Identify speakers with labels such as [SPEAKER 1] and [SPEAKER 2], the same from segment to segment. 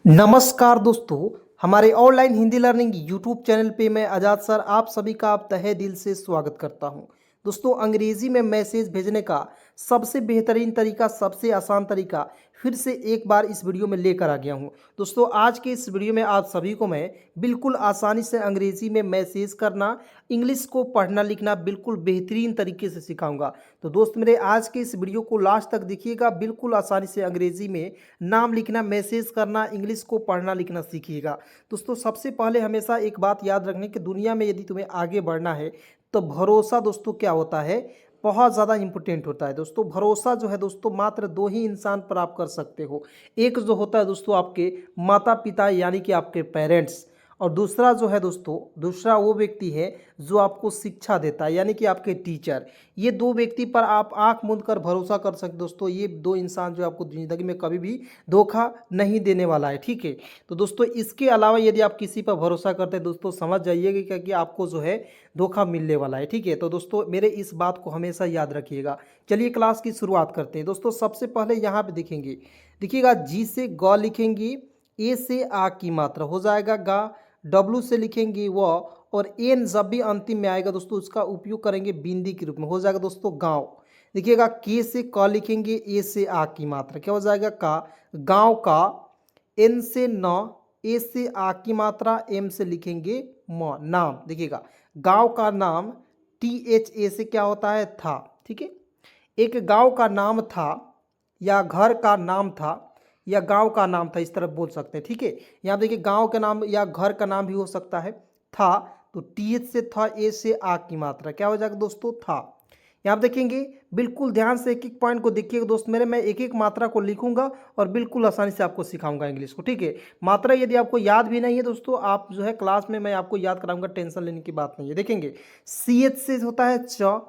[SPEAKER 1] नमस्कार दोस्तों, हमारे online Hindi learning YouTube channel पे मैं आज़ाद सर आप सभी का आप तहे दिल से स्वागत करता हूं। दोस्तों, अंग्रेजी में मैसेज भेजने का सबसे बेहतरीन तरीका, सबसे आसान तरीका फिर से एक बार इस वीडियो में लेकर आ गया हूं। दोस्तों, आज के इस वीडियो में आप सभी को मैं बिल्कुल आसानी से अंग्रेजी में मैसेज करना, इंग्लिश को पढ़ना लिखना बिल्कुल बेहतरीन तरीके से सिखाऊंगा। तो दोस्त मेरे, आज के इस वीडियो को लास्ट तक देखिएगा। बिल्कुल आसानी से अंग्रेजी में नाम लिखना, मैसेज करना, इंग्लिश को पढ़ना लिखना सीखिएगा। दोस्तों, सबसे पहले हमेशा एक बात याद रखने कि दुनिया में यदि तुम्हें आगे बढ़ना है तो भरोसा दोस्तों क्या होता है, बहुत ज़्यादा इंपॉर्टेंट होता है। दोस्तों, भरोसा जो है दोस्तों मात्र दो ही इंसान पर आप कर सकते हो। एक जो होता है दोस्तों आपके माता पिता यानी कि आपके पेरेंट्स, और दूसरा जो है दोस्तों, दूसरा वो व्यक्ति है जो आपको शिक्षा देता है यानी कि आपके टीचर। ये दो व्यक्ति पर आप आंख मूंद कर भरोसा कर सकते दोस्तों। ये दो इंसान जो आपको ज़िंदगी में कभी भी धोखा नहीं देने वाला है, ठीक है। तो दोस्तों, इसके अलावा यदि आप किसी पर भरोसा करते हैं दोस्तों, समझ जाइएगा कि आपको जो है धोखा मिलने वाला है, ठीक है। तो दोस्तों, मेरे इस बात को हमेशा याद रखिएगा। चलिए क्लास की शुरुआत करते हैं। दोस्तों, सबसे पहले यहाँ पे देखेंगे, देखिएगा जी से ग लिखेंगे, ए से आ की मात्रा हो जाएगा गा, डब्लू से लिखेंगे व, और एन जब भी अंतिम में आएगा दोस्तों उसका उपयोग करेंगे बिंदी के रूप में, हो जाएगा दोस्तों गांव। देखिएगा के से क लिखेंगे, ए से आ की मात्रा क्या हो जाएगा का, गांव का। एन से न, ए से आ की मात्रा, एम से लिखेंगे म, नाम। देखिएगा गांव का नाम, टी एच ए से क्या होता है था, ठीक है। एक गांव का नाम था या घर का नाम था या गांव का नाम था, इस तरह बोल सकते हैं, ठीक है। यहाँ देखिए गांव का नाम या घर का नाम भी हो सकता है था, तो टी एच से था, ए से आ की मात्रा क्या हो जाएगा दोस्तों था। यहाँ देखेंगे, बिल्कुल ध्यान से एक एक पॉइंट को देखिएगा दोस्त मेरे। मैं एक एक मात्रा को लिखूंगा और बिल्कुल आसानी से आपको सिखाऊंगा इंग्लिश को, ठीक है। मात्रा यदि आपको याद भी नहीं है दोस्तों, आप जो है क्लास में मैं आपको याद कराऊंगा, टेंशन लेने की बात नहीं है। देखेंगे सी एच से होता है च,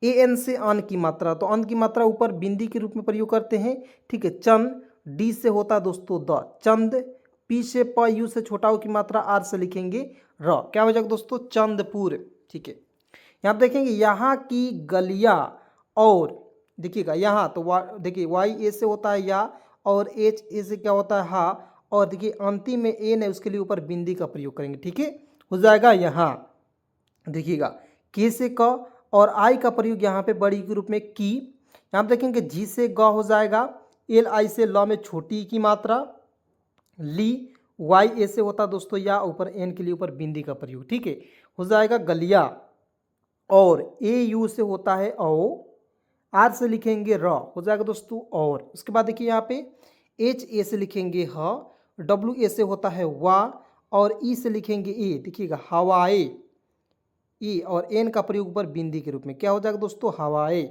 [SPEAKER 1] ए एन से अन की मात्रा, तो अन की मात्रा ऊपर बिंदी के रूप में प्रयोग करते हैं, ठीक है। चंद, डी से होता है दोस्तों द, चंद। पी से प, यू से छोटा की मात्रा, आर से लिखेंगे र, क्या हो जाएगा दोस्तों चंदपुर, ठीक है। यहाँ देखेंगे यहाँ की गलियाँ, और देखिएगा यहाँ तो देखिए वाई ए से होता है या, और एच ए से क्या होता है हा, और देखिए अंतिम में एन है उसके लिए ऊपर बिंदी का प्रयोग करेंगे, ठीक है। हो जाएगा यहाँ देखिएगा के से क, और आई का प्रयोग यहाँ पे बड़ी के रूप में की। यहाँ देखेंगे जी से ग हो जाएगा, एल आई से ल में छोटी की मात्रा, ली। वाई ए से होता दोस्तों या, ऊपर एन के लिए ऊपर बिंदी का प्रयोग, ठीक है। हो जाएगा गलिया, और ए यू से होता है औ, आर से लिखेंगे र, हो जाएगा दोस्तों और। उसके बाद देखिए यहाँ पे एच ए से लिखेंगे ह, डब्ल्यू ए से होता है वा, और ई से लिखेंगे ए, देखिएगा हवाए, ई, और एन का प्रयोग ऊपर बिंदी के रूप में क्या हो जाएगा दोस्तों हवाए।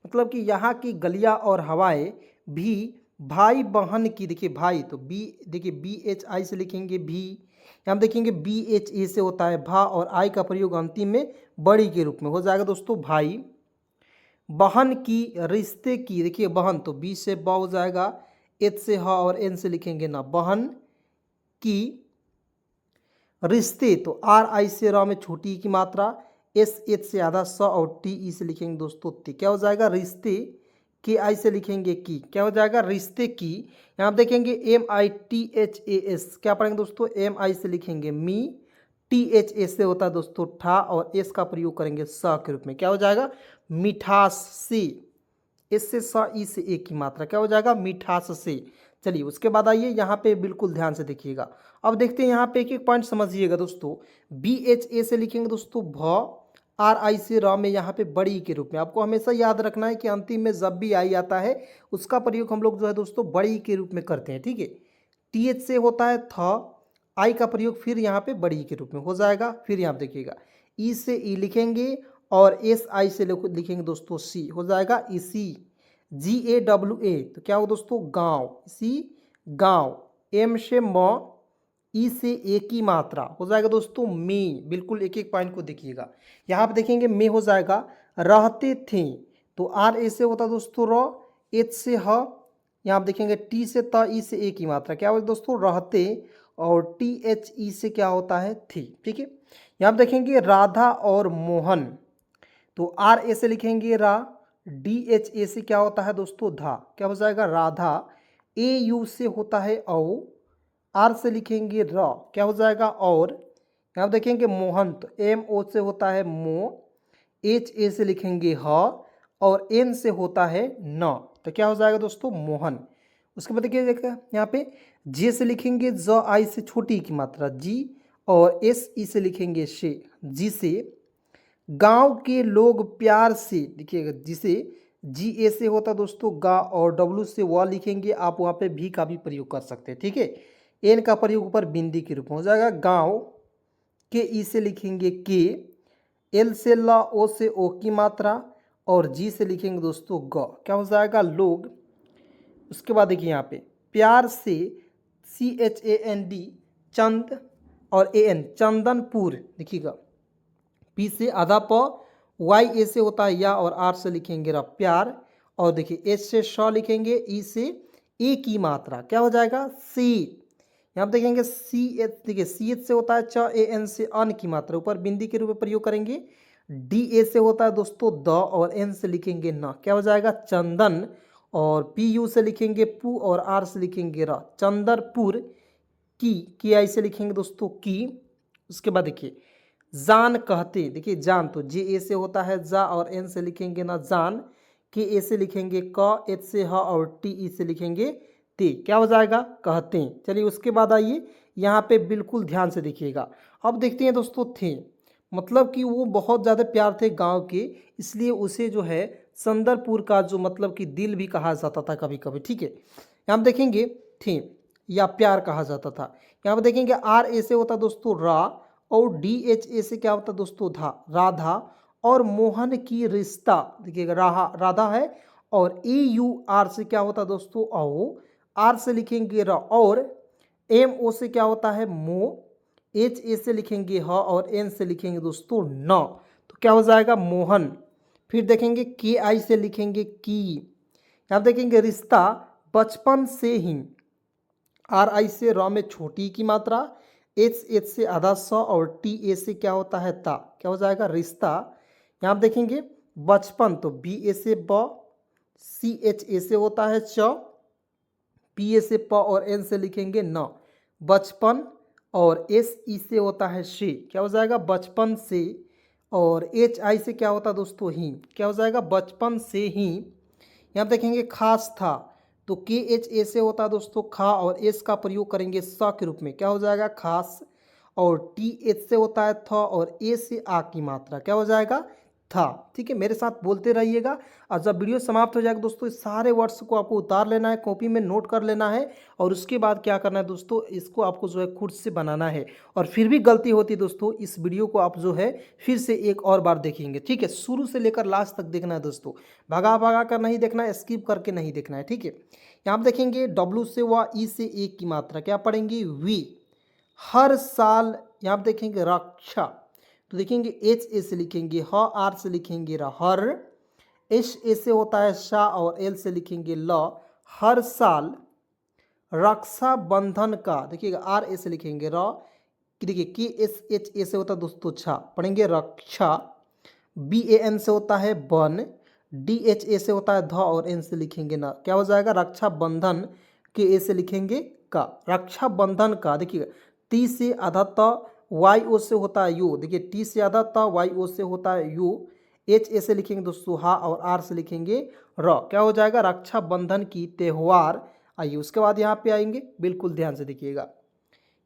[SPEAKER 1] मतलब कि यहाँ की गलियाँ और हवाएं भी भाई बहन की, देखिए भाई तो बी, देखिए बी एच आई से लिखेंगे भी। यहाँ देखेंगे बी एच ए से होता है भा, और आई का प्रयोग अंतिम में बड़ी के रूप में हो जाएगा दोस्तों भाई। बहन की, रिश्ते की, देखिए बहन तो बी से ब हो जाएगा, एच से ह, और एन से लिखेंगे ना बहन की। रिश्ते तो आर आई से र में छोटी की मात्रा, एस एच से आधा स, और टी ई से लिखेंगे दोस्तों ती, क्या हो जाएगा रिश्ते। के आई से लिखेंगे की, क्या हो जाएगा रिश्ते की। यहाँ देखेंगे M I T H A S, क्या पढ़ेंगे दोस्तों एम आई से लिखेंगे मी, टी एच ए से होता है दोस्तों ठा, और एस का प्रयोग करेंगे स के रूप में, क्या हो जाएगा मिठास से। एस से स, ई से ए की मात्रा क्या हो जाएगा मिठास से। चलिए उसके बाद आइए यहाँ पे बिल्कुल ध्यान से देखिएगा। अब देखते हैं यहाँ पे एक एक पॉइंट समझिएगा दोस्तों। बी एच ए से लिखेंगे दोस्तों भ, आर आई से र में यहाँ पे बड़ी के रूप में। आपको हमेशा याद रखना है कि अंतिम में जब भी आई आता है उसका प्रयोग हम लोग जो है दोस्तों बड़ी के रूप में करते हैं, ठीक है। टी एच से होता है थ, आई का प्रयोग फिर यहाँ पे बड़ी के रूप में हो जाएगा। फिर यहाँ देखिएगा ई से ई लिखेंगे, और एस आई से लिखेंगे दोस्तों सी, हो जाएगा इसी। जी ए डब्ल्यू ए तो क्या हो दोस्तों गांव, इसी गांव। एम से म, ई से ए की मात्रा हो जाएगा दोस्तों में। बिल्कुल एक एक पॉइंट को देखिएगा। यहाँ पे देखेंगे में हो जाएगा रहते थे, तो आर ए से होता दोस्तों र, एच से ह। यहाँ आप देखेंगे टी से त, ई से ए की मात्रा क्या होगा दोस्तों रहते, और टी एच ई से क्या होता है थी, ठीक है। यहाँ आप देखेंगे राधा और मोहन, तो आर ए से लिखेंगे रा, डी एच ए से क्या होता है दोस्तों धा, क्या हो जाएगा राधा। ए यू से होता है औ, आर से लिखेंगे र, क्या हो जाएगा और। यहाँ देखेंगे मोहन, तो एम ओ से होता है मो, एच ए से लिखेंगे ह और एन से होता है न, तो क्या हो जाएगा दोस्तों मोहन। उसके बाद देखिए यहाँ पे जे से लिखेंगे ज, आई से छोटी की मात्रा जी, और एस ई से लिखेंगे शे, जी से गांव के लोग प्यार से लिखिएगा, जिसे जी ए से होता दोस्तों गा, और डब्ल्यू से व लिखेंगे, आप वहाँ पे भी का भी प्रयोग कर सकते हैं, ठीक है। एन का प्रयोग ऊपर बिंदी के रूप में हो जाएगा। गांव के ई से लिखेंगे के, एल से ल, ओ से ओ की मात्रा, और जी से लिखेंगे दोस्तों ग, क्या हो जाएगा लोग। उसके बाद देखिए यहाँ पे प्यार से C H A N D, Chand और ए एन चंदनपुर लिखिएगा, पी से आधा प, वाई ए से होता है या, और आर से लिखेंगे र प्यार, और देखिए एच से श लिखेंगे, ई से ए की मात्रा, क्या हो जाएगा सी। यहाँ पे देखेंगे सी एच, देखिए सी एच से होता है च, ए एन से अन की मात्रा, ऊपर बिंदी के रूप में प्रयोग करेंगे। डी ए से होता है दोस्तों द, और एन से लिखेंगे न, क्या हो जाएगा चंदन, और पी यू से लिखेंगे पू, और आर से लिखेंगे र, चंदरपुर की आई से लिखेंगे दोस्तों की। उसके बाद देखिए जान कहते, देखिए जान तो जे ए से होता है जा, और एन से लिखेंगे ना जान, के ए से लिखेंगे क, एच से ह, और टी ई से लिखेंगे ते, क्या हो जाएगा कहते हैं। चलिए उसके बाद आइए यहाँ पे बिल्कुल ध्यान से देखिएगा। अब देखते हैं दोस्तों थे, मतलब कि वो बहुत ज़्यादा प्यार थे गांव के, इसलिए उसे जो है संदरपुर का जो मतलब कि दिल भी कहा जाता था कभी कभी, ठीक है। यहाँ पे देखेंगे थे या प्यार कहा जाता था। यहाँ पे देखेंगे आर ए से होता दोस्तों रा, और डी एच ए से क्या होता दोस्तों धा, राधा, और मोहन की रिश्ता, देखिएगा राहा राधा है, और ए यू आर से क्या होता दोस्तों आओ, आर से लिखेंगे र, और एम ओ से क्या होता है मो, एच ए से लिखेंगे ह, और एन से लिखेंगे दोस्तों न, तो क्या हो जाएगा मोहन। फिर देखेंगे के आई से लिखेंगे की। यहाँ देखेंगे रिश्ता बचपन से ही, आर आई से र में छोटी की मात्रा, एच से आधा स, और टी ए से क्या होता है ता, क्या हो जाएगा रिश्ता। यहाँ आप देखेंगे बचपन तो बी ए से ब, सी एच ए से होता है च, पी ए से प, और एन से लिखेंगे न, बचपन, और एस ई से होता है शे, क्या हो जाएगा बचपन से, और एच आई से क्या होता है दोस्तों ही, क्या हो जाएगा बचपन से ही। यहाँ देखेंगे खास था, तो के एच ए से होता है दोस्तों खा, और एस का प्रयोग करेंगे स के रूप में, क्या हो जाएगा खास, और टी एच से होता है थ, और ए से आ की मात्रा, क्या हो जाएगा था, ठीक है। मेरे साथ बोलते रहिएगा, और जब वीडियो समाप्त हो जाएगा दोस्तों इस सारे वर्ड्स को आपको उतार लेना है, कॉपी में नोट कर लेना है, और उसके बाद क्या करना है दोस्तों, इसको आपको जो है खुद से बनाना है। और फिर भी गलती होती है दोस्तों, इस वीडियो को आप जो है फिर से एक और बार देखेंगे, ठीक है। शुरू से लेकर लास्ट तक देखना है दोस्तों, भगा भगा कर नहीं देखना है, स्किप करके नहीं देखना है, ठीक है। यहाँ पर देखेंगे डब्ल्यू से व ई से ए की मात्रा क्या पढ़ेंगे वी, हर साल। यहाँ पर देखेंगे रक्षा, तो देखेंगे एच ए से लिखेंगे ह, आर से लिखेंगे र, हर, एच ए से होता है शाह, और एल से लिखेंगे ल, हर साल। रक्षा बंधन का, देखिएगा आर ए से लिखेंगे र, देखिए के एस एच ए से होता है दोस्तों छा, पढ़ेंगे रक्षा। बी ए एन से होता है बन, डी एच ए से होता है ध, और एन से लिखेंगे ना, क्या हो जाएगा रक्षा बंधन, के ए से लिखेंगे का, रक्षा बंधन का। देखिएगा टी से आधा त, वाई ओ से होता है यू, देखिए टी से आधा त, वाई ओ से होता है यू, एच ए से लिखेंगे दोस्तों हा, और आर से लिखेंगे र, क्या हो जाएगा रक्षाबंधन की त्योहार। आइए उसके बाद यहाँ पे आएंगे, बिल्कुल ध्यान से देखिएगा।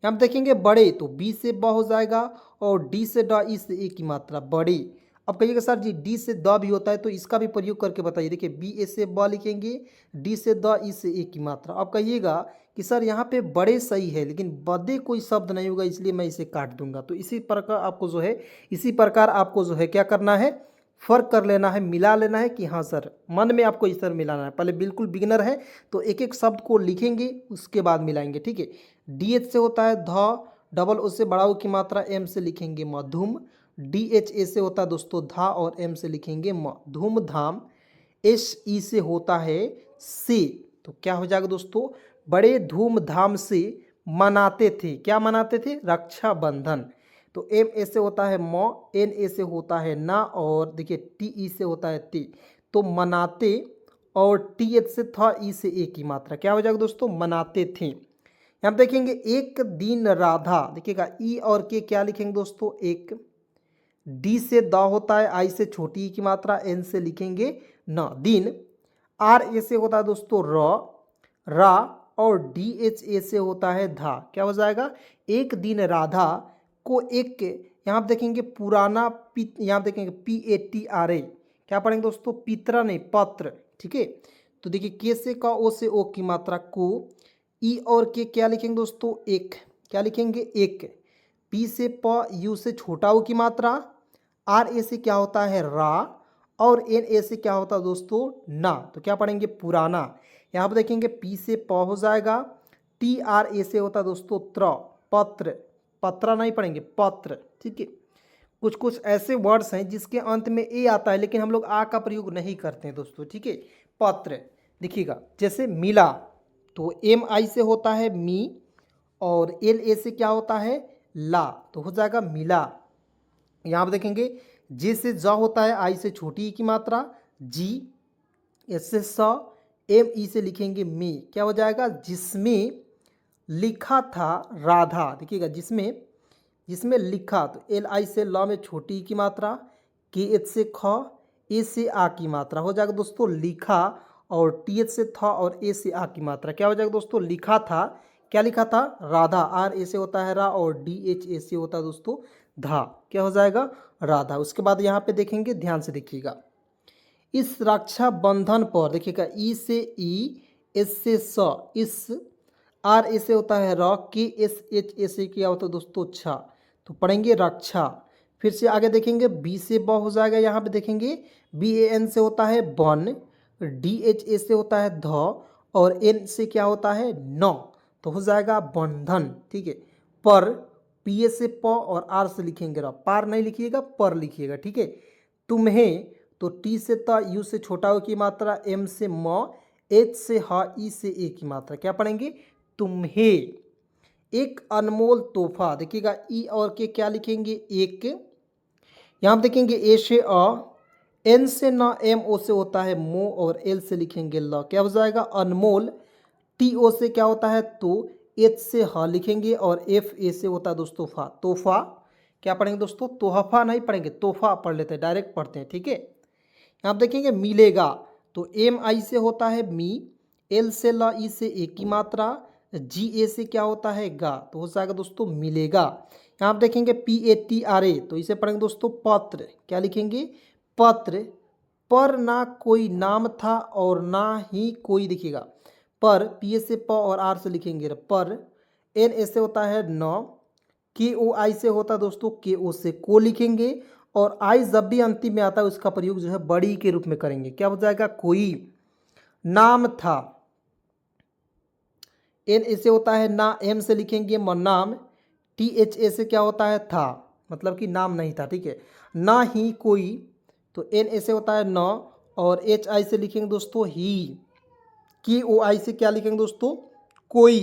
[SPEAKER 1] यहाँ पे देखेंगे बड़े, तो बी से ब हो जाएगा, और डी से ड, ई से ए की मात्रा बड़ी। अब कहिएगा सर जी डी से द भी होता है, तो इसका भी प्रयोग करके बताइए। देखिए बी ए से ब लिखेंगे, डी से द, ई से ए की मात्रा। अब कहिएगा कि सर यहाँ पे बड़े सही है, लेकिन बदे कोई शब्द नहीं होगा, इसलिए मैं इसे काट दूंगा। तो इसी प्रकार आपको जो है, इसी प्रकार आपको जो है क्या करना है, फ़र्क कर लेना है, मिला लेना है कि हाँ सर, मन में आपको इस तरह मिलाना है। पहले बिल्कुल बिगिनर है तो एक एक शब्द को लिखेंगे, उसके बाद मिलाएंगे, ठीक है। डी एच से होता है ध, डबल ओ से बड़ा ओ की मात्रा, एम से लिखेंगे मधुम। डी एच ए से होता है दोस्तों धा, और एम से लिखेंगे म, धूमधाम। एस ई से होता है से, तो क्या हो जाएगा दोस्तों, बड़े धूमधाम से मनाते थे, क्या मनाते थे रक्षाबंधन। तो एम ए से होता है म, एन ए से होता है ना, और देखिए टी ई से होता है ती, तो मनाते, और टी एच से था, ई से ए की मात्रा, क्या हो जाएगा दोस्तों मनाते थे। हम देखेंगे एक दिन राधा, देखिएगा ई और के क्या लिखेंगे दोस्तों, एक, डी से द होता है, आई से छोटी ई की मात्रा, एन से लिखेंगे न, दिन, आर ए से होता है दोस्तों रा, और डी एच ए से होता है धा, क्या हो जाएगा, एक दिन राधा को एक, यहाँ आप देखेंगे पुराना यहाँ देखेंगे P A T R A, क्या पढ़ेंगे दोस्तों, पितरा नहीं पत्र, ठीक है। तो देखिए के से का, ओ से ओ की मात्रा को, ई और के क्या लिखेंगे दोस्तों, एक, क्या लिखेंगे एक, पी से प, यू से छोटा ओ की मात्रा, आर ए से क्या होता है रा, और एन ए से क्या होता है दोस्तों ना, तो क्या पढ़ेंगे पुराना। यहाँ पर देखेंगे पी से प हो जाएगा, टी आर ए से होता है दोस्तों त्र, पत्र, पत्रा नहीं पढ़ेंगे पत्र, ठीक है। कुछ कुछ ऐसे वर्ड्स हैं जिसके अंत में ए आता है लेकिन हम लोग आ का प्रयोग नहीं करते हैं दोस्तों, ठीक है। पत्र देखिएगा, जैसे मिला, तो एम आई से होता है मी, और एल ए से क्या होता है ला, तो हो जाएगा मिला। यहाँ पर देखेंगे जे से ज होता है, आई से छोटी ई की मात्रा, जी, एस से स, एम ई से लिखेंगे मी, क्या हो जाएगा, जिसमें लिखा था राधा, देखिएगा जिसमें लिखा, तो एल आई से ल में छोटी ई की मात्रा, के एच से ख, ए से आ की मात्रा, हो जाएगा दोस्तों लिखा, और टी एच से थ और ए से आ की मात्रा, क्या हो जाएगा दोस्तों लिखा था, क्या लिखा था राधा, आर ए से होता है रा, और डी एच ए से होता है दोस्तों धा, क्या हो जाएगा राधा। उसके बाद यहाँ पे देखेंगे, ध्यान से देखिएगा, इस रक्षा बंधन पर, देखिएगा ई से ई, एस से स, इस, आर ए से होता है र, के एस एच ए से क्या होता है दोस्तों छा, तो पढ़ेंगे रक्षा। फिर से आगे देखेंगे बी से ब हो जाएगा, यहाँ पे देखेंगे बी ए एन से होता है बन, डी एच ए से होता है ध, और एन से क्या होता है न, तो हो जाएगा बंधन, ठीक है। पर पी ए से प और आर से लिखेंगे र, पार नहीं लिखिएगा पर लिखिएगा, ठीक है। तुम्हें, तो टी से त, यू से छोटा ओ की मात्रा, एम से म, एच से ह, ई से ए की मात्रा, क्या पढ़ेंगे तुम्हें, एक अनमोल तोहफा, देखिएगा ई और के क्या लिखेंगे एक, यहाँ देखेंगे ए से अ, एन से न, एम ओ से होता है मो, और एल से लिखेंगे ल, क्या हो जाएगा अनमोल, टी ओ से क्या होता है तो, एच से ह लिखेंगे, और एफ ए से होता है दोस्तों फा, तोहफा, क्या पढ़ेंगे दोस्तों तोहफा नहीं पढ़ेंगे, तोहफा पढ़ लेते हैं, डायरेक्ट पढ़ते हैं, ठीक है। यहाँ देखेंगे मिलेगा, तो एम आई से होता है मी, एल से ल, ई से ए की मात्रा, जी ए से क्या होता है गा, तो हो जाएगा दोस्तों मिलेगा। यहाँ आप देखेंगे P A T R A, तो इसे पढ़ेंगे दोस्तों पत्र, क्या लिखेंगे पत्र, पर ना कोई नाम था और ना ही कोई, देखिएगा पर पी ए से प और आर से लिखेंगे पर, एन ए से होता है न, के ओ आई से होता है दोस्तों के ओ से को लिखेंगे, और आई जब भी अंतिम में आता है उसका प्रयोग जो है बड़ी के रूप में करेंगे, क्या हो जाएगा कोई नाम था, एन ए से होता है ना, एम से लिखेंगे नाम, टी एच ए से क्या होता है था, मतलब कि नाम नहीं था, ठीक है। ना ही कोई, तो एन ए से होता है न, और एच आई से लिखेंगे दोस्तों ही, के ओ आई से क्या लिखेंगे दोस्तों कोई,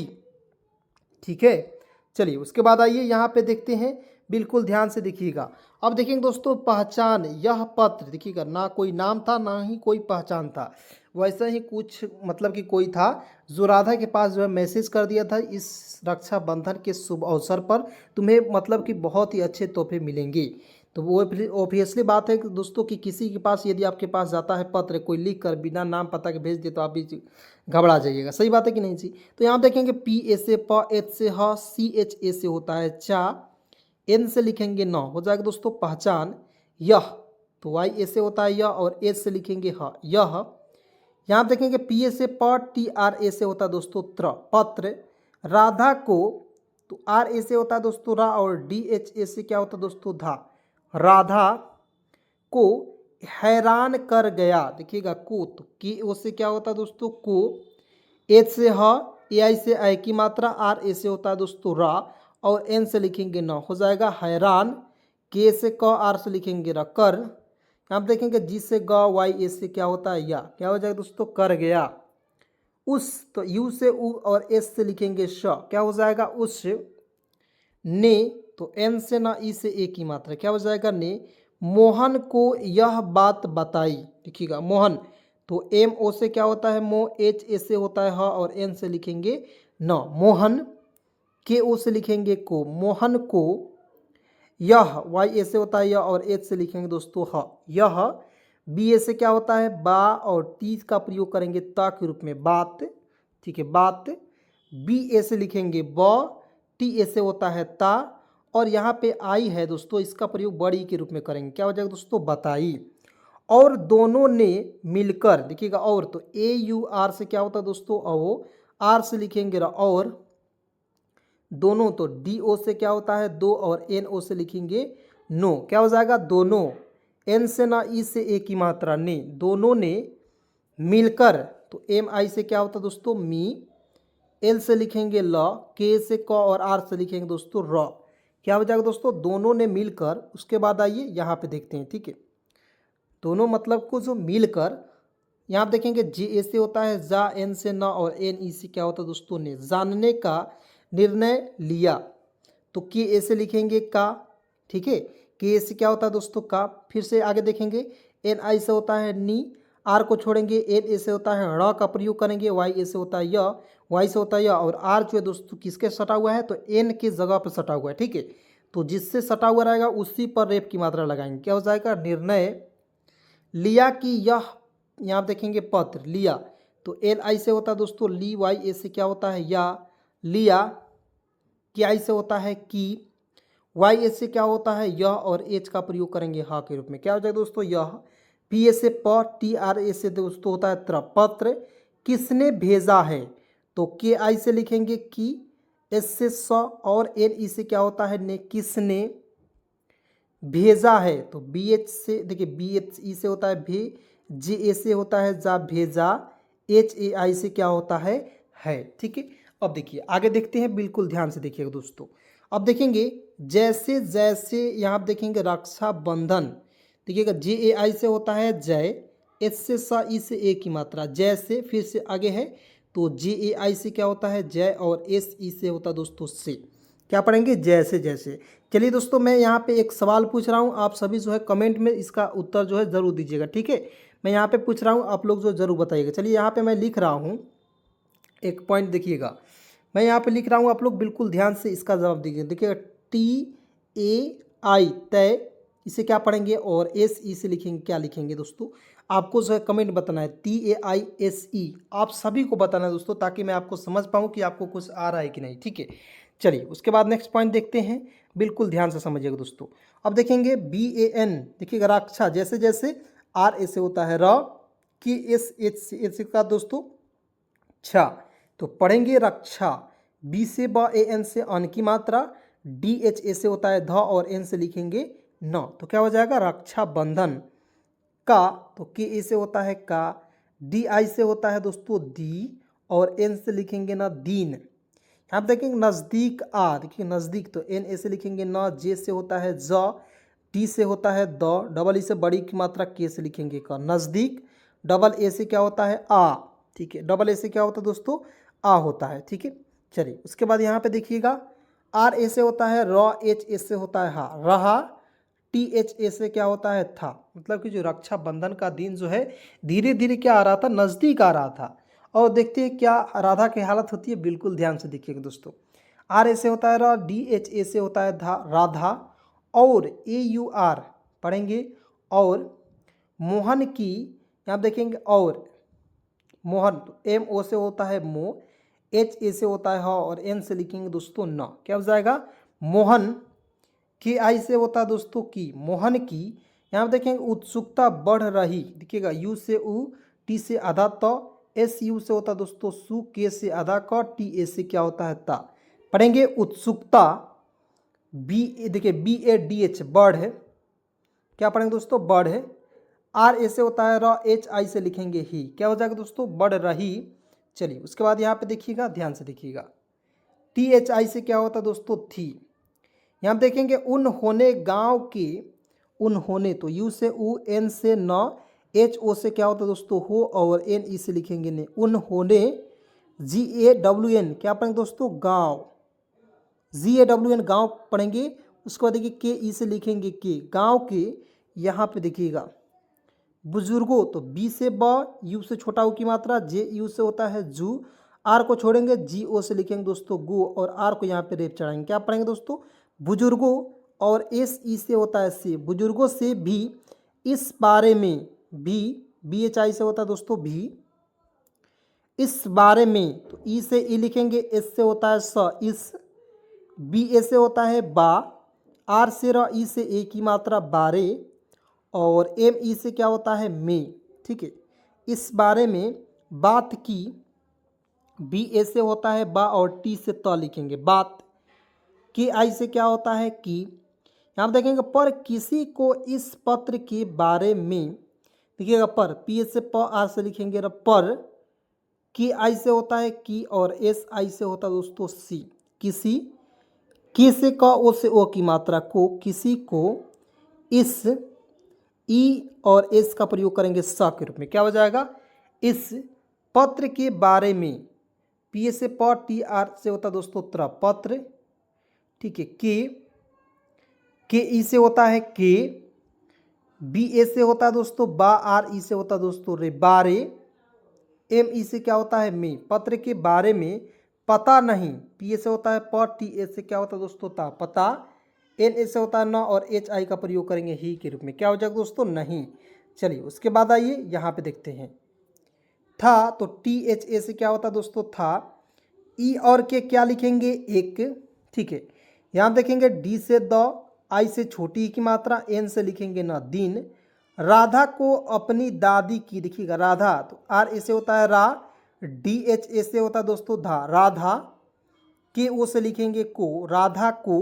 [SPEAKER 1] ठीक है। चलिए उसके बाद आइए यहाँ पे देखते हैं, बिल्कुल ध्यान से देखिएगा। अब देखेंगे दोस्तों पहचान, यह पत्र, देखिएगा ना कोई नाम था ना ही कोई पहचान था, वैसा ही कुछ मतलब कि कोई था जो राधा के पास जो है मैसेज कर दिया था, इस रक्षाबंधन के शुभ अवसर पर तुम्हें मतलब कि बहुत ही अच्छे तोहफे मिलेंगे। तो वो ऑब्वियसली बात है कि दोस्तों कि किसी के पास यदि आपके पास जाता है पत्र, कोई लिख कर बिना नाम पता के भेज दे तो आप भी घबरा जाइएगा, सही बात है कि नहीं जी। तो यहाँ देखेंगे पी ए से प, एच से ह, सी एच ए से होता है चा, एन से लिखेंगे न, हो जाएगा दोस्तों पहचान, यह, तो वाई ए से होता है यह, और एच से लिखेंगे ह, यह। यहाँ देखेंगे पी ए से प, टी आर ए से होता है दोस्तों त्र, पत्र, राधा को, तो आर ए से होता है दोस्तों रा, और डी एच ए से क्या होता है दोस्तों धा, राधा को हैरान कर गया, देखिएगा को, तो के ओ से क्या होता है दोस्तों को, एच से ह, ए आई से आई की मात्रा, आर ए से होता है दोस्तों रा, और एन से लिखेंगे न, हो जाएगा हैरान, के से क, आर से लिखेंगे रा कर, यहाँ देखेंगे जी से ग, वाई ए से क्या होता है या, क्या हो जाएगा दोस्तों कर गया। उस, तो यू से उ और एस से लिखेंगे श, क्या हो जाएगा उस, ने, तो एन से ना, ई से ए की मात्रा, क्या हो जाएगा ने, मोहन को यह बात बताई, देखिएगा मोहन, तो एम ओ से क्या होता है मो, एच ए से होता है ह, और एन से लिखेंगे न, मोहन के ओ से लिखेंगे को, मोहन को, यह वाई ए से होता है यह, और एच से लिखेंगे दोस्तों ह, यह, बी ए से क्या होता है बा, और टी का प्रयोग करेंगे ता के रूप में बात, ठीक है बात, बी ए से लिखेंगे ब, टी ए से होता है ता, और यहाँ पे आई है दोस्तों, इसका प्रयोग बड़ी के रूप में करेंगे, क्या हो जाएगा दोस्तों बताई। और दोनों ने मिलकर, देखिएगा और, तो ए यू आर से क्या होता है दोस्तों ओ, आर से लिखेंगे और, दोनों, तो डी ओ से क्या होता है दो, और एन ओ से लिखेंगे नो, क्या हो जाएगा दोनों, एन से ना ई से ए की मात्रा ने, दोनों ने मिलकर, तो एम आई से क्या होता है दोस्तों मी, एल से लिखेंगे ल, के से क, और आर से लिखेंगे दोस्तों र, क्या हो जाएगा दोस्तों दोनों ने मिलकर। उसके बाद आइए यहाँ पे देखते हैं, ठीक है दोनों मतलब को जो मिलकर, यहाँ पे देखेंगे जे ए से होता है जा, एन से न, और एन ई से क्या होता है दोस्तों ने, जानने का निर्णय लिया, तो के ए से लिखेंगे का, ठीक है के ए से क्या होता है दोस्तों का। फिर से आगे देखेंगे एन आई से होता है नी, आर को छोड़ेंगे, एन ए से होता है ड़ का प्रयोग करेंगे, वाई ए से होता है य, वाई से होता है य, और आर जो है दोस्तों किसके सटा हुआ है, तो एन के जगह पर सटा हुआ है, ठीक है तो जिससे सटा हुआ रहेगा उसी पर रेप की मात्रा लगाएंगे, क्या हो जाएगा निर्णय लिया कि यह, यहाँ देखेंगे पत्र लिया, तो एल आई से होता है दोस्तों ली, वाई ए से क्या होता है या, लिया, के आई से होता है की, वाई ए से क्या होता है यह, और एच का प्रयोग करेंगे हा के रूप में, क्या हो जाएगा दोस्तों यह, पी ए से प, टी आर ए से दोस्तों होता है त्र, पत्र किसने भेजा है, तो के आई से लिखेंगे की, एस से स, और एन ई से क्या होता है ने, किसने भेजा है, तो बी एच से देखिए बी एच ई से होता है भे, जे ए से होता है जा भेजा, एच ए आई से क्या होता है, ठीक है। अब देखिए आगे देखते हैं, बिल्कुल ध्यान से देखिएगा दोस्तों। अब देखेंगे जैसे जैसे यहाँ पे देखेंगे रक्षाबंधन, देखिएगा जे ए आई से होता है जय, एच से सा, ई से ए की मात्रा, जैसे, फिर से आगे है तो जे ए आई से क्या होता है जय, और एस ई से होता है दोस्तों से, क्या पढ़ेंगे जैसे जैसे। चलिए दोस्तों मैं यहाँ पे एक सवाल पूछ रहा हूँ, आप सभी जो है कमेंट में इसका उत्तर जो है ज़रूर दीजिएगा, ठीक है मैं यहाँ पे पूछ रहा हूँ, आप लोग जो ज़रूर बताइएगा। चलिए यहाँ पे मैं लिख रहा हूँ, एक पॉइंट देखिएगा, मैं यहाँ पे लिख रहा हूँ, आप लोग बिल्कुल ध्यान से इसका जवाब दीजिए। देखिएगा टी ए आई तय, इसे क्या पढ़ेंगे, और एस ई से लिखेंगे, क्या लिखेंगे दोस्तों, आपको जो है कमेंट बताना है, T A I S E आप सभी को बताना है दोस्तों, ताकि मैं आपको समझ पाऊँ कि आपको कुछ आ रहा है कि नहीं, ठीक है। चलिए उसके बाद नेक्स्ट पॉइंट देखते हैं, बिल्कुल ध्यान से समझिएगा दोस्तों। अब देखेंगे बी ए एन, देखिएगा रक्षा, जैसे जैसे आर ए से होता है र, की एस एच से, एच का दोस्तों छा, तो पढ़ेंगे रक्षा, बी से ब, ए एन से अन की मात्रा, डी एच ए से होता है ध, और एन से लिखेंगे न, तो क्या हो जाएगा रक्षाबंधन का, तो के ए से होता है का, डी आई से होता है दोस्तों दी, और एन से लिखेंगे ना दीन। यहाँ देखेंगे नज़दीक आ, देखिए नज़दीक, तो एन ए से लिखेंगे न, जे से होता है ज, टी से होता है द, डबल ई से बड़ी की मात्रा के से लिखेंगे का, नज़दीक, डबल ए से क्या होता है आ, ठीक है डबल ए से क्या होता है दोस्तों आ होता है, ठीक है। चलिए उसके बाद यहाँ पे देखिएगा आर ए से होता है र, एच ए से होता है हा, रहा, टी एच ए से क्या होता है था, मतलब कि जो रक्षाबंधन का दिन जो है धीरे धीरे क्या आ रहा था, नज़दीक आ रहा था। और देखते हैं क्या राधा की हालत होती है, बिल्कुल ध्यान से देखिएगा दोस्तों। आर ए से होता है र, डी एच ए से होता है धा, राधा, और ए यू आर पढ़ेंगे, और मोहन की, यहाँ देखेंगे और मोहन, तो एम ओ से होता है मो, एच ए से होता है ह, और एन से लिखेंगे दोस्तों न, क्या हो जाएगा मोहन, के आई से होता है दोस्तों की, मोहन की, यहाँ पे देखेंगे उत्सुकता बढ़ रही, देखिएगा यू से उ, टी से आधा त, एस यू से होता है दोस्तों सु, के से आधा क, टी ए से क्या होता है ता, पढ़ेंगे उत्सुकता, बी ए, देखिए बी ए डी एच बढ़ है, क्या पढ़ेंगे दोस्तों बढ़ है, आर ए से होता है र, एच आई से लिखेंगे ही, क्या हो जाएगा दोस्तों बढ़ रही। चलिए उसके बाद यहाँ पे देखिएगा, ध्यान से देखिएगा, टी एच आई से क्या होता है दोस्तों थी, यहाँ पे देखेंगे उन्होंने गांव के, उन्होंने, तो यू से उ, एन से न, एच ओ से क्या होता है दोस्तों हो, और एन ई से लिखेंगे ने, उन्होंने, जी ए डब्ल्यू एन क्या पढ़ेंगे दोस्तों गांव, जी ए डब्ल्यू एन गाँव पढ़ेंगे। उसके बाद देखिए के ई से लिखेंगे के, गांव के, यहाँ पे देखिएगा बुजुर्गों, तो बी से ब, यू से छोटा ऊ की मात्रा, जे यू से होता है जू, आर को छोड़ेंगे, जी ओ से लिखेंगे दोस्तों गो, और आर को यहाँ पे रेप चढ़ाएंगे, क्या पढ़ेंगे दोस्तों, बुजुर्गों, और एस ई से होता है से, बुजुर्गों से भी इस बारे में, भी बी एच आई से होता है दोस्तों भी, इस बारे में, तो ई से ई लिखेंगे, एस से होता है स, इस, बी ए से होता है बा, आर से र, ई से ए की मात्रा बारे, और एम ई से क्या होता है में, ठीक है, इस बारे में बात की, बी ए से होता है बा, और टी से त लिखेंगे बात, के आई से क्या होता है की, यहाँ पे देखेंगे पर किसी को इस पत्र के बारे में, देखिएगा पर, पी एस से प, आर से लिखेंगे र, पर, के आई से होता है की, और एस आई से होता है दोस्तों सी, किसी, के से क, ओ से ओ की मात्रा को, किसी को, इस, ई और एस का प्रयोग करेंगे स के रूप में, क्या हो जाएगा, इस पत्र के बारे में, पी एस से प, टी आर से होता है दोस्तों त्र, पत्र, ठीक है, के ई से होता है के, बी ए से होता है दोस्तों बा, आर ई से होता है दोस्तों रे, बारे, एम ई से क्या होता है में, पत्र के बारे में पता नहीं, पी ए से होता है प, टी ए से क्या होता है दोस्तों ता, पता, एन ए से होता है न, और एच आई का प्रयोग करेंगे ही के रूप में, क्या हो जाएगा दोस्तों नहीं। चलिए उसके बाद आइए यहाँ पे देखते हैं, था, तो टी एच ए से क्या होता है दोस्तों था, ई और के क्या लिखेंगे एक, ठीक है, यहाँ देखेंगे डी से द, आई से छोटी की मात्रा, एन से लिखेंगे ना दिन, राधा को अपनी दादी की, देखिएगा राधा, तो आर ए से होता है रा, डी एच ए से होता है दोस्तों धा, राधा, के ओ से लिखेंगे को, राधा को,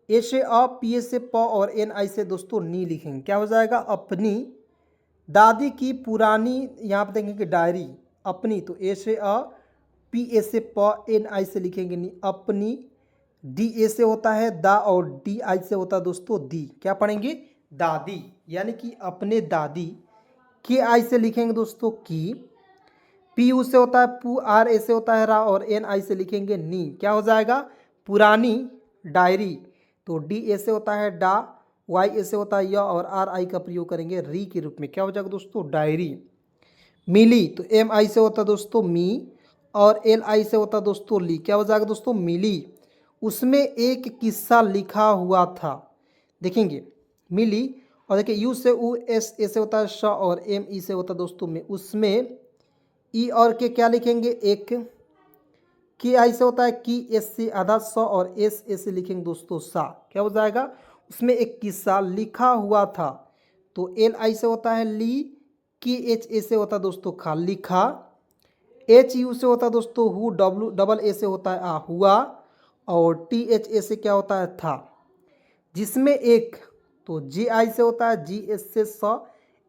[SPEAKER 1] ए से अ, पी ए से प, और एन आई से दोस्तों नी लिखेंगे, क्या हो जाएगा अपनी दादी की पुरानी, यहाँ पे देखेंगे डायरी, अपनी, तो ए से अ, पी ए से प, एन आई से लिखेंगे नी, अपनी, डी ए से होता है दा, और डी आई से होता है दोस्तों दी, क्या पढ़ेंगे दादी, यानी कि अपने दादी, के आई से लिखेंगे दोस्तों की, पी यू से होता है पू, आर ए से होता है रा, और एन आई से लिखेंगे नी, क्या हो जाएगा पुरानी डायरी, तो डी ए से होता है डा, वाई ए से होता है य, और आर आई का प्रयोग करेंगे री के रूप में, क्या हो जाएगा दोस्तों डायरी, मिली, तो एम आई से होता है दोस्तों मी, और एल आई से होता है दोस्तों ली, क्या हो जाएगा दोस्तों मिली, उसमें एक किस्सा लिखा हुआ था, देखेंगे मिली, और देखिए यू से ऊ, एस ए से होता है श, और एम ई से होता है दोस्तों में, उसमें ई और के क्या लिखेंगे एक, के आई से होता है की, एस से आधा स, और एस ए से लिखेंगे दोस्तों सा, क्या हो जाएगा उसमें एक किस्सा लिखा हुआ था, तो एल आई से होता है ली, की एच ए से होता है दोस्तों खा, लिखा, एच यू से होता है दोस्तों हु, डब्लू डबल ए से होता है आ, हुआ, और टी एच ए से क्या होता है था, जिसमें एक, तो जी आई से होता है जी एस से स,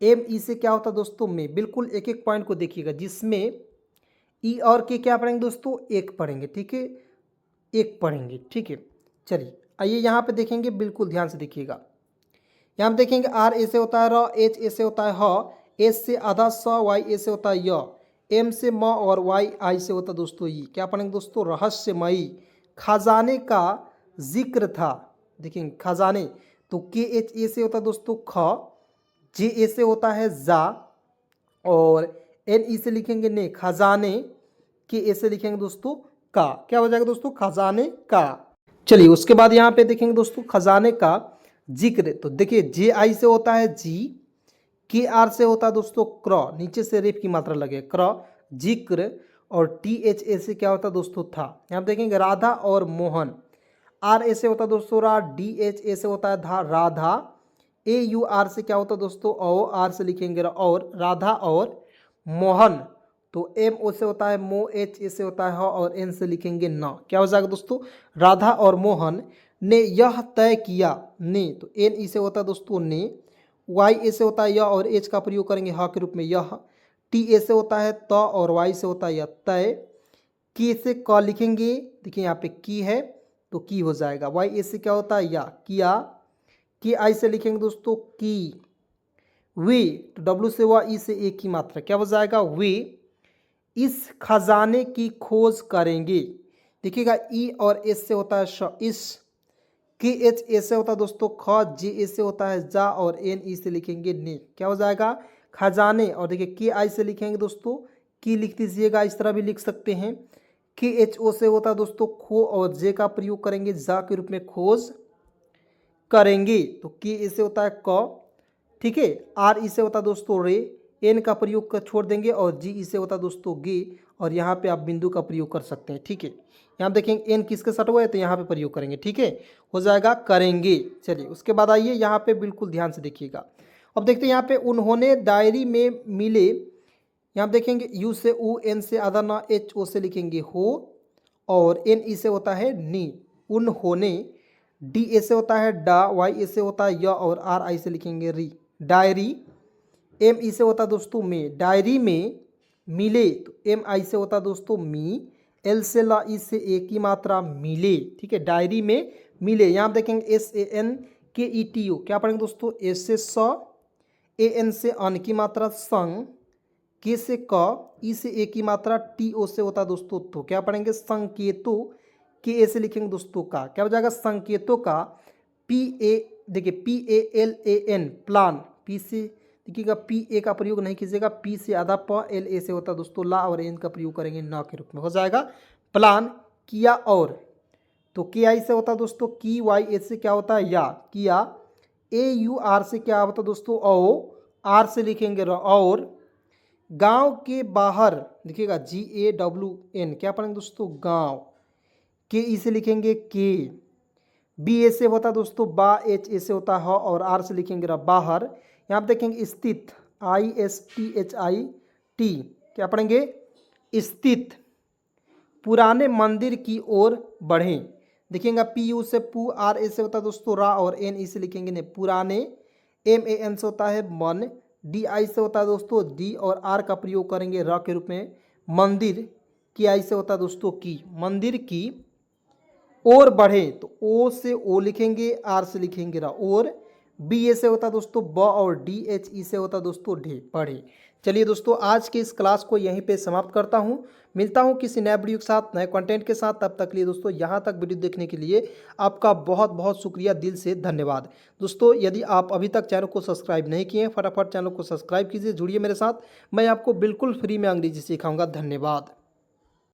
[SPEAKER 1] एम ई से क्या होता है दोस्तों में, बिल्कुल एक एक पॉइंट को देखिएगा, जिसमें ई और के क्या पढ़ेंगे दोस्तों एक पढ़ेंगे, ठीक है, एक पढ़ेंगे, ठीक है। चलिए आइए यहाँ पे देखेंगे, बिल्कुल ध्यान से देखिएगा, यहाँ पे देखेंगे आर ए से होता है र, एच ए से होता है ह, एस से आधा स, वाई ए से होता है य, एम से म, और वाई आई से होता है दोस्तों ई, क्या पढ़ेंगे दोस्तों रहस्यमयी, खजाने का जिक्र था, देखेंगे खजाने, तो के एच ए से होता है दोस्तों ख, जे ए से होता है जा, और एन ई से लिखेंगे ने, खजाने, के ए से लिखेंगे दोस्तों का, क्या हो जाएगा दोस्तों खजाने का। चलिए उसके बाद यहाँ पे देखेंगे दोस्तों खजाने का जिक्र, तो देखिए जे आई से होता है जी, के आर से होता है दोस्तों क्र, नीचे से रेप की मात्रा लगे क्र, जिक्र, और टी एच ए से क्या होता है दोस्तों था, यहाँ पे देखेंगे राधा और मोहन, आर ए से होता है दोस्तों रा, डी एच ए से होता है धा, राधा, ए यू आर से क्या होता है दोस्तों ओ, आर से लिखेंगे और, राधा और मोहन, तो एम ओ से होता है मो, एच ए से होता है ह, और एन से लिखेंगे न, क्या हो जाएगा दोस्तों राधा और मोहन ने यह तय किया, ने, तो एन ई से होता है दोस्तों ने, वाई ए से होता है यह, और एच का प्रयोग करेंगे ह के रूप में यह, टी ए से होता है त, और वाई से होता है यह तय, के से क लिखेंगे, देखिए यहाँ पे की है तो की हो जाएगा, वाई ए से क्या होता है या, किया, के आई से लिखेंगे दोस्तों की, वे, तो डब्ल्यू से वह, ई से एक की मात्रा, क्या हो जाएगा वे इस खजाने की खोज करेंगे, देखिएगा ई और एस से होता है श, इस, के एच ए से होता है दोस्तों ख, जे ए से होता है जा, और एन ई से लिखेंगे ने, क्या हो जाएगा खजाने, और देखिए के आई से लिखेंगे दोस्तों की लिख दीजिएगा, इस तरह भी लिख सकते हैं। KHO से होता है दोस्तों खो और जे का प्रयोग करेंगे जा के रूप में खोज करेंगे, तो के इसे होता है क, ठीक है। आर इसे होता है दोस्तों रे, एन का प्रयोग कर छोड़ देंगे और जी इसे होता है दोस्तों गे, और यहाँ पे आप बिंदु का प्रयोग कर सकते हैं, ठीक है। यहाँ देखेंगे एन किसके साथ हुआ है तो यहाँ पे प्रयोग करेंगे, ठीक है, हो जाएगा करेंगे। चलिए उसके बाद आइए यहाँ पे बिल्कुल ध्यान से देखिएगा। अब देखते हैं यहाँ पे उन्होंने डायरी में मिले, यहाँ देखेंगे यू से ऊ, एन से आधा ना, एच ओ से लिखेंगे हो, और एन ई से होता है नी, उन्होंने। डी ए से होता है डा, वाई ए से होता है य, और आर आई से लिखेंगे री, डायरी। एम ई से होता है दोस्तों में, डायरी में मिले, तो एम आई से होता है दोस्तों मी, एल से ला, ई से ए की मात्रा मिले, ठीक है, डायरी में मिले। यहाँ देखेंगे एस ए एन के ई टी ओ, क्या पढ़ेंगे दोस्तों, एस से स, ए एन से अन की मात्रा संग, के से क, ई से ए की मात्रा, टी ओ से होता है दोस्तों तो, क्या पढ़ेंगे संकेतों, के ए से लिखेंगे दोस्तों का, क्या हो जाएगा संकेतों का। पी ए, देखिए P A L A N, plan, P से देखिएगा पी ए का प्रयोग नहीं कीजिएगा, पी से आधा, प एल ए से होता है दोस्तों ला, और एन का प्रयोग करेंगे न के रूप में, हो जाएगा प्लान किया। और तो के आई से होता है दोस्तों की, वाई ए से क्या होता है या, किया। ए यू आर से क्या होता है दोस्तों ओ, आर से लिखेंगे र, और गांव के बाहर देखिएगा जी ए डब्ल्यू एन, क्या पढ़ेंगे दोस्तों गांव, के ई से लिखेंगे के। बी ए से होता है दोस्तों बा, एच ए से होता है ह, और आर से लिखेंगे र, बाहर। यहाँ पे देखेंगे स्थित, I S T H I T, क्या पढ़ेंगे स्थित। पुराने मंदिर की ओर बढ़ें, देखिएगा पी यू से पू, आर ए से होता है दोस्तों रा, और एन ई से लिखेंगे ने पुराने। एम ए एन से होता है मन, डी आई से होता है दोस्तों डी, और आर का प्रयोग करेंगे र के रूप में मंदिर। की आई से होता है दोस्तों की, मंदिर की ओर बढ़े, तो ओ से ओ लिखेंगे, आर से लिखेंगे रा, और बी ए से होता है दोस्तों ब, और डी एच ई से होता है दोस्तों ढे, पढ़े। चलिए दोस्तों आज के इस क्लास को यहीं पे समाप्त करता हूं, मिलता हूं किसी नए वीडियो के साथ, नए कंटेंट के साथ। तब तक के लिए दोस्तों यहां तक वीडियो देखने के लिए आपका बहुत बहुत शुक्रिया, दिल से धन्यवाद। दोस्तों यदि आप अभी तक चैनल को सब्सक्राइब नहीं किए हैं, फटाफट चैनल को सब्सक्राइब कीजिए, जुड़िए मेरे साथ, मैं आपको बिल्कुल फ्री में अंग्रेजी सिखाऊंगा। धन्यवाद।